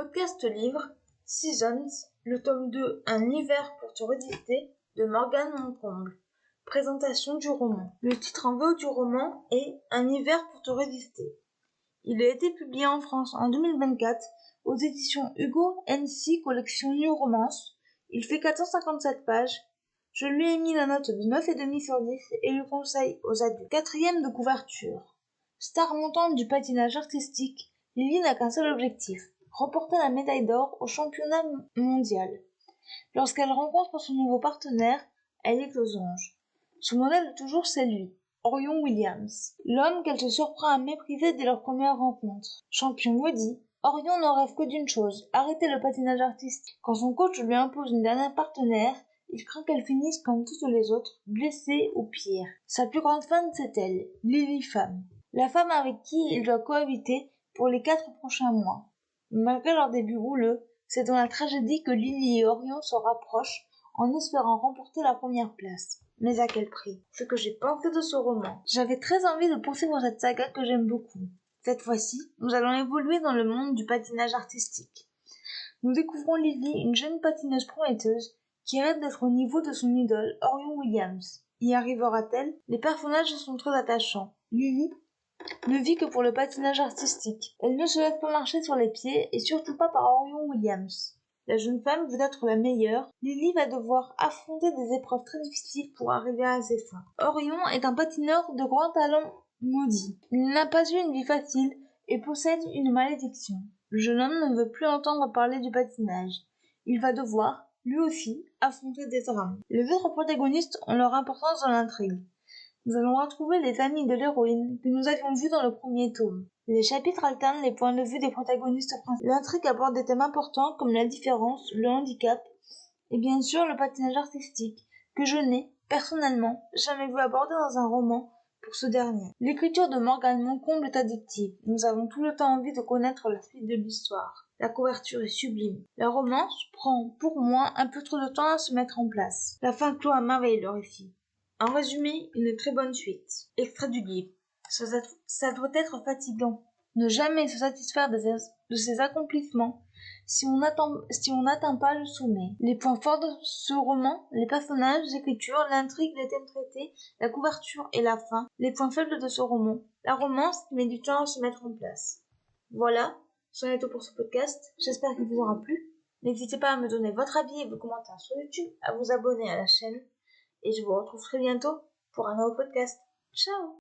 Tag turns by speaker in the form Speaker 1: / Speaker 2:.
Speaker 1: podcast livre Seasons, le tome 2, Un hiver pour te résister, de Morgane Moncomble. Présentation du roman. Le titre en VO du roman est Un hiver pour te résister. Il a été publié en France en 2024 aux éditions Hugo NC Collection New Romance. Il fait 457 pages. Je lui ai mis la note de 9,5 sur 10 et le conseille aux adultes. 4e de couverture. Star montante du patinage artistique, Lily n'a qu'un seul objectif, remporter la médaille d'or au championnat mondial. Lorsqu'elle rencontre son nouveau partenaire, elle est aux anges. Son modèle de toujours, c'est lui, Orion Williams, l'homme qu'elle se surprend à mépriser dès leur première rencontre. Champion maudit, Orion n'en rêve que d'une chose, arrêter le patinage artistique. Quand son coach lui impose une dernière partenaire, il craint qu'elle finisse comme toutes les autres, blessée ou pire. Sa plus grande fan, c'est elle, Lily Femme, la femme avec qui il doit cohabiter pour les 4 prochains mois. Malgré leur début houleux, c'est dans la tragédie que Lily et Orion se rapprochent en espérant remporter la première place. Mais à quel prix? Ce que j'ai pensé de ce roman. J'avais très envie de poursuivre cette saga que j'aime beaucoup. Cette fois-ci, nous allons évoluer dans le monde du patinage artistique. Nous découvrons Lily, une jeune patineuse prometteuse qui rêve d'être au niveau de son idole, Orion Williams. Y arrivera-t-elle? Les personnages sont très attachants. Lily ne vit que pour le patinage artistique. Elle ne se laisse pas marcher sur les pieds et surtout pas par Orion Williams. La jeune femme veut être la meilleure. Lily va devoir affronter des épreuves très difficiles pour arriver à ses fins. Orion est un patineur de grand talent maudit. Il n'a pas eu une vie facile et possède une malédiction. Le jeune homme ne veut plus entendre parler du patinage. Il va devoir, lui aussi, affronter des drames. Les autres protagonistes ont leur importance dans l'intrigue. Nous allons retrouver les amis de l'héroïne que nous avions vus dans le premier tome. Les chapitres alternent les points de vue des protagonistes principaux. L'intrigue aborde des thèmes importants comme la différence, le handicap et bien sûr le patinage artistique que je n'ai, personnellement, jamais vu aborder dans un roman pour ce dernier. L'écriture de Morgane Moncomble est addictive. Nous avons tout le temps envie de connaître la suite de l'histoire. La couverture est sublime. La romance prend, pour moi, un peu trop de temps à se mettre en place. La fin clôt à merveille le récit. En résumé, une très bonne suite. Extrait du livre. Ça doit être fatigant. Ne jamais se satisfaire de ses accomplissements si on n'atteint pas le sommet. Les points forts de ce roman, les personnages, l'écriture, l'intrigue, les thèmes traités, la couverture et la fin. Les points faibles de ce roman, la romance qui met du temps à se mettre en place. Voilà, c'en est tout pour ce podcast. J'espère qu'il vous aura plu. N'hésitez pas à me donner votre avis et vos commentaires sur YouTube, à vous abonner à la chaîne. Et je vous retrouve très bientôt pour un nouveau podcast. Ciao!